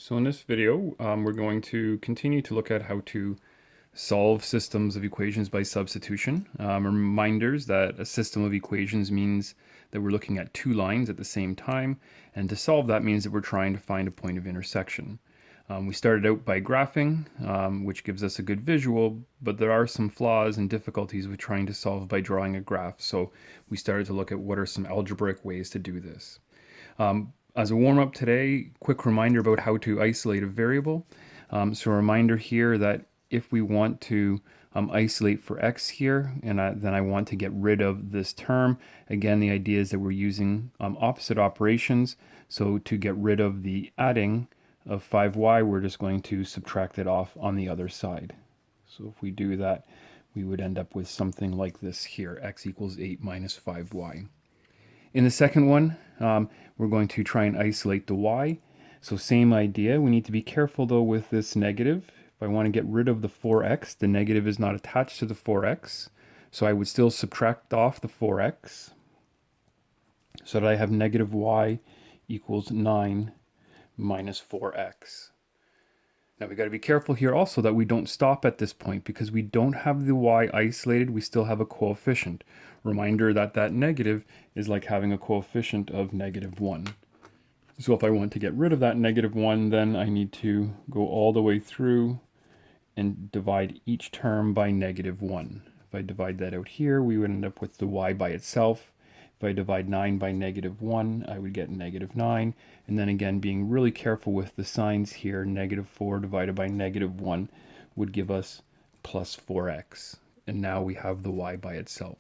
So in this video, we're going to continue to look at how to solve systems of equations by substitution. Reminders that a system of equations means that we're looking at two lines at the same time, and to solve that means that we're trying to find a point of intersection. We started out by graphing, which gives us a good visual, but there are some flaws and difficulties with trying to solve by drawing a graph. So we started to look at what are some algebraic ways to do this. As a warm-up today, quick reminder about how to isolate a variable. So a reminder here that if we want to isolate for x here, and then I want to get rid of this term, again, the idea is that we're using opposite operations. So to get rid of the adding of 5y, we're just going to subtract it off on the other side. So if we do that, we would end up with something like this here, x equals 8 minus 5y. In the second one, we're going to try and isolate the y. So same idea. We need to be careful though with this negative. If I want to get rid of the 4x, the negative is not attached to the 4x. So I would still subtract off the 4x so that I have negative y equals 9 minus 4x. Now we got to be careful here also that we don't stop at this point because we don't have the y isolated, we still have a coefficient. Reminder that that negative is like having a coefficient of -1. So if I want to get rid of that -1, then I need to go all the way through and divide each term by -1. If I divide that out here, we would end up with the y by itself. If I divide 9 by -1, I would get -9. And then again, being really careful with the signs here, -4 divided by -1 would give us plus 4x. And now we have the y by itself.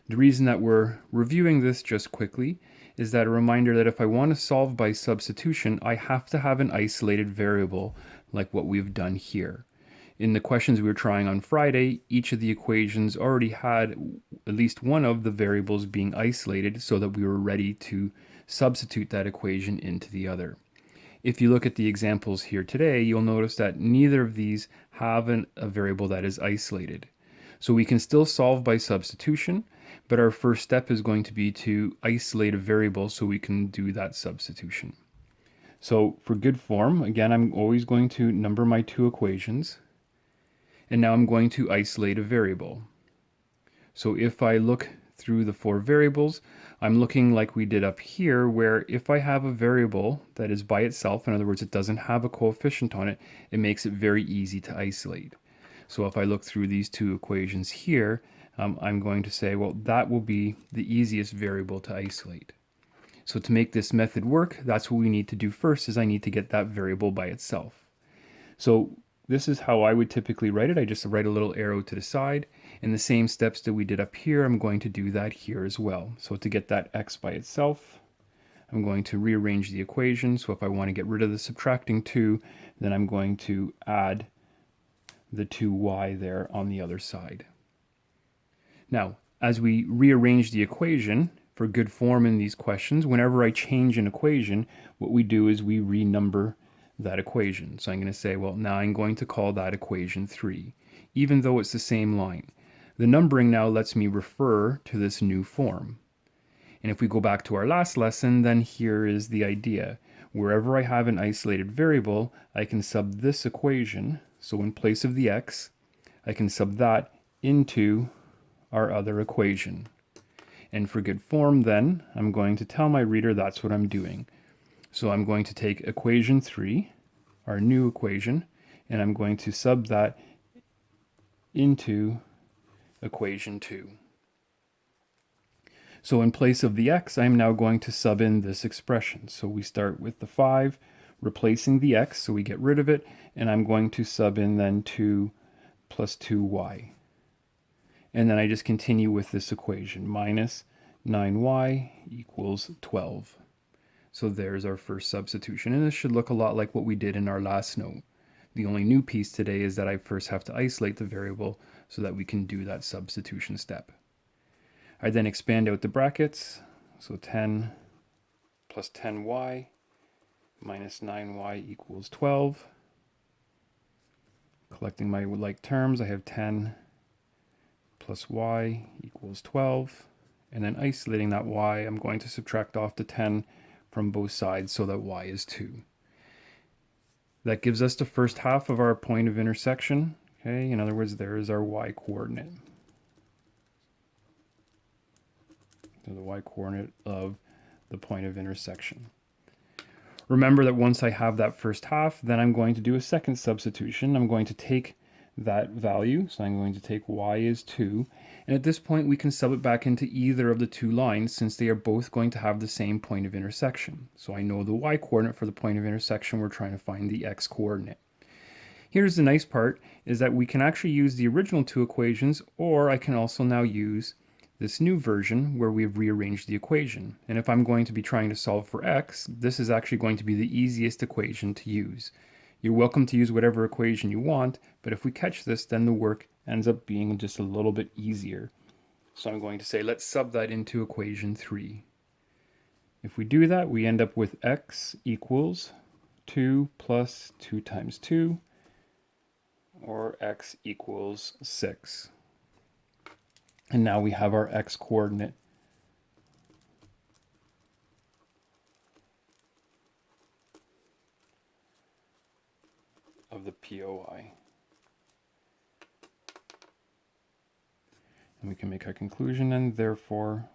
The reason that we're reviewing this just quickly is that a reminder that if I want to solve by substitution, I have to have an isolated variable like what we've done here. In the questions we were trying on Friday, each of the equations already had at least one of the variables being isolated so that we were ready to substitute that equation into the other. If you look at the examples here today, you'll notice that neither of these have a variable that is isolated. So we can still solve by substitution, but our first step is going to be to isolate a variable so we can do that substitution. So for good form, again, I'm always going to number my two equations. And now I'm going to isolate a variable. So if I look through the four variables, I'm looking like we did up here, where if I have a variable that is by itself, in other words, it doesn't have a coefficient on it, it makes it very easy to isolate. So if I look through these two equations here, I'm going to say, well, that will be the easiest variable to isolate. So to make this method work, that's what we need to do first, is I need to get that variable by itself. So this is how I would typically write it. I just write a little arrow to the side, and the same steps that we did up here, I'm going to do that here as well. So to get that x by itself, I'm going to rearrange the equation. So if I want to get rid of the subtracting 2, then I'm going to add the 2y there on the other side. Now, as we rearrange the equation, for good form in these questions, whenever I change an equation, what we do is we renumber that equation. So I'm going to say, well, now I'm going to call that equation 3, even though it's the same line. The numbering now lets me refer to this new form. And if we go back to our last lesson, then here is the idea. Wherever I have an isolated variable, I can sub this equation. So in place of the x, I can sub that into our other equation. And for good form, then, I'm going to tell my reader that's what I'm doing. So I'm going to take equation 3, our new equation, and I'm going to sub that into equation 2. So in place of the x, I'm now going to sub in this expression. So we start with the 5, replacing the x, so we get rid of it, and I'm going to sub in then 2 plus 2y. And then I just continue with this equation, minus 9y equals 12. So there's our first substitution, and this should look a lot like what we did in our last note. The only new piece today is that I first have to isolate the variable so that we can do that substitution step. I then expand out the brackets, so 10 plus 10y minus 9y equals 12. Collecting my like terms, I have 10 plus y equals 12, and then isolating that y, I'm going to subtract off the 10 from both sides so that y is 2. That gives us the first half of our point of intersection. Okay, in other words, there is our y coordinate. So the y coordinate of the point of intersection. Remember that once I have that first half, then I'm going to do a second substitution. I'm going to take that value, so I'm going to take y is 2, and at this point we can sub it back into either of the two lines since they are both going to have the same point of intersection. So I know the y coordinate for the point of intersection, we're trying to find the x coordinate. Here's the nice part, is that we can actually use the original two equations, or I can also now use this new version where we've rearranged the equation. And if I'm going to be trying to solve for x, this is actually going to be the easiest equation to use. You're welcome to use whatever equation you want, but if we catch this, then the work ends up being just a little bit easier. So I'm going to say, let's sub that into equation 3. If we do that, we end up with x equals 2 plus 2 times 2, or x equals 6. And now we have our x coordinate. Of the POI. And we can make our conclusion, and therefore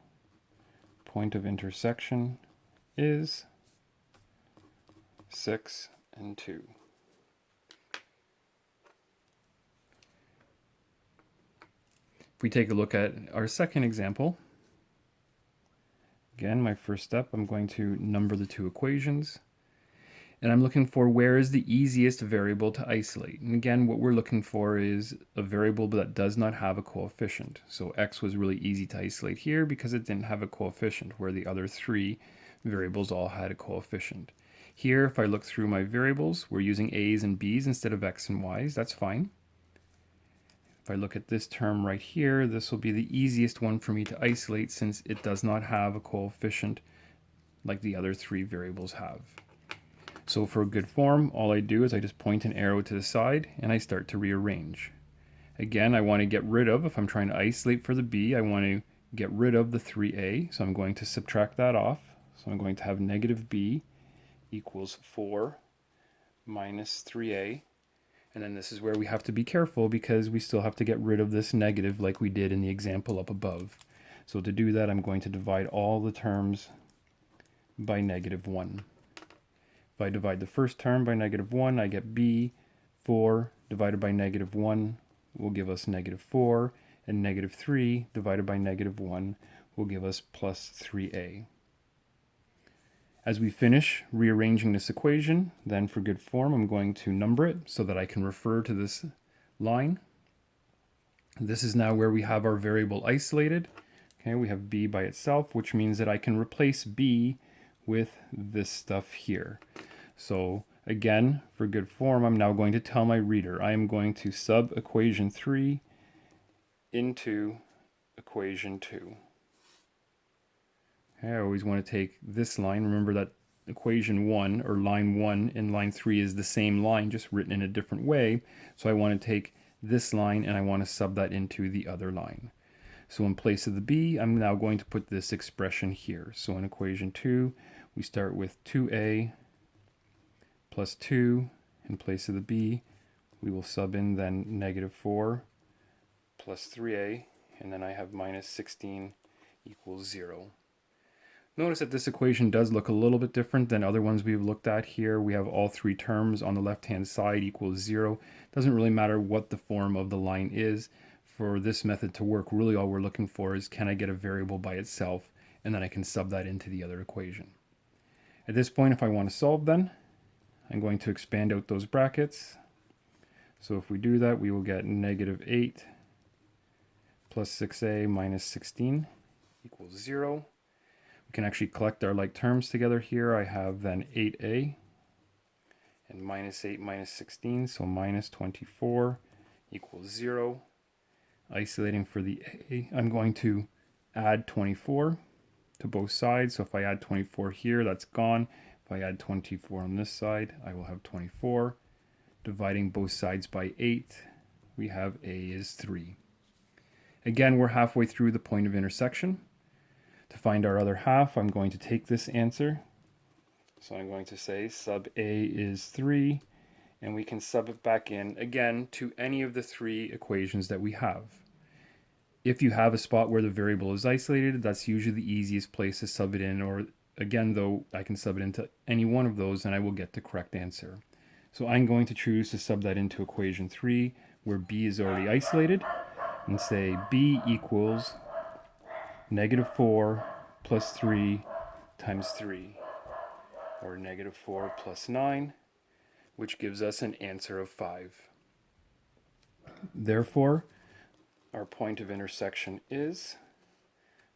point of intersection is 6 and 2. If we take a look at our second example, again, my first step, I'm going to number the two equations. And I'm looking for where is the easiest variable to isolate. And again, what we're looking for is a variable that does not have a coefficient. So x was really easy to isolate here because it didn't have a coefficient, where the other three variables all had a coefficient. Here, if I look through my variables, we're using a's and b's instead of x and y's. That's fine. If I look at this term right here, this will be the easiest one for me to isolate since it does not have a coefficient like the other three variables have. So for a good form, all I do is I just point an arrow to the side and I start to rearrange. Again, I want to get rid of, if I'm trying to isolate for the b, I want to get rid of the 3a, so I'm going to subtract that off. So I'm going to have negative b equals 4 minus 3a. And then this is where we have to be careful because we still have to get rid of this negative like we did in the example up above. So to do that, I'm going to divide all the terms by negative 1. If I divide the first term by negative 1, I get b. 4 divided by negative 1 will give us negative 4, and negative 3 divided by negative 1 will give us plus 3a. As we finish rearranging this equation, then for good form, I'm going to number it so that I can refer to this line. This is now where we have our variable isolated. Okay, we have b by itself, which means that I can replace b with this stuff here. So again, for good form, I'm now going to tell my reader I am going to sub equation 3 into equation 2. Okay, I always want to take this line. Remember that equation 1, or line 1 and line 3 is the same line, just written in a different way. So I want to take this line and I want to sub that into the other line. So in place of the b, I'm now going to put this expression here. So in equation 2, we start with 2a plus 2. In place of the b, we will sub in then negative 4 plus 3a, and then I have minus 16 equals 0. Notice that this equation does look a little bit different than other ones we've looked at here. We have all three terms on the left-hand side equals 0. Doesn't really matter what the form of the line is. For this method to work, really all we're looking for is, can I get a variable by itself, and then I can sub that into the other equation. At this point, if I want to solve then, I'm going to expand out those brackets. So if we do that, we will get negative 8 plus 6a minus 16 equals 0. We can actually collect our like terms together here. I have then 8a and minus 8 minus 16, so minus 24 equals 0. Isolating for the a, I'm going to add 24 to both sides. So if I add 24 here, that's gone. If I add 24 on this side, I will have 24. Dividing both sides by 8, we have a is 3. Again, we're halfway through the point of intersection. To find our other half, I'm going to take this answer. So I'm going to say sub a is 3 and we can sub it back in again to any of the three equations that we have. If you have a spot where the variable is isolated, that's usually the easiest place to sub it in, or again though, I can sub it into any one of those and I will get the correct answer. So I'm going to choose to sub that into equation 3 where b is already isolated and say b equals -4 plus 3 times 3, or -4 plus 9, which gives us an answer of 5. Therefore, our point of intersection is,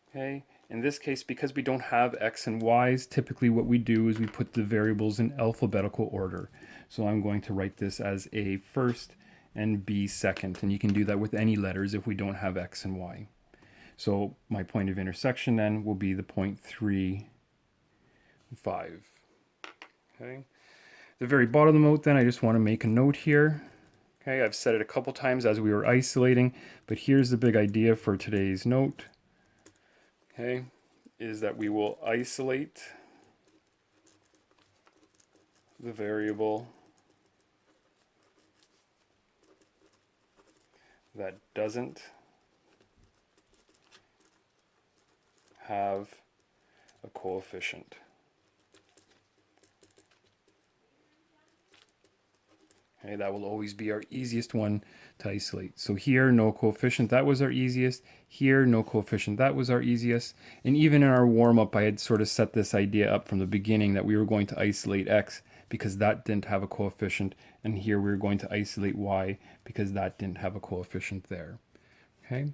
okay, in this case, because we don't have x and y's, typically what we do is we put the variables in alphabetical order. So I'm going to write this as a first and b second, and you can do that with any letters if we don't have x and y. So my point of intersection then will be the point 3, 5. Okay. The very bottom of the note then, I just want to make a note here. Okay, I've said it a couple times as we were isolating, but here's the big idea for today's note. Okay, is that we will isolate the variable that doesn't have a coefficient. Okay, that will always be our easiest one to isolate. So here, no coefficient, that was our easiest. Here, no coefficient, that was our easiest. And even in our warm-up, I had sort of set this idea up from the beginning that we were going to isolate x because that didn't have a coefficient. And here we were going to isolate y because that didn't have a coefficient there. Okay.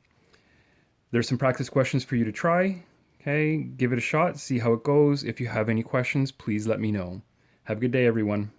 There's some practice questions for you to try. Okay, give it a shot, see how it goes. If you have any questions, please let me know. Have a good day, everyone.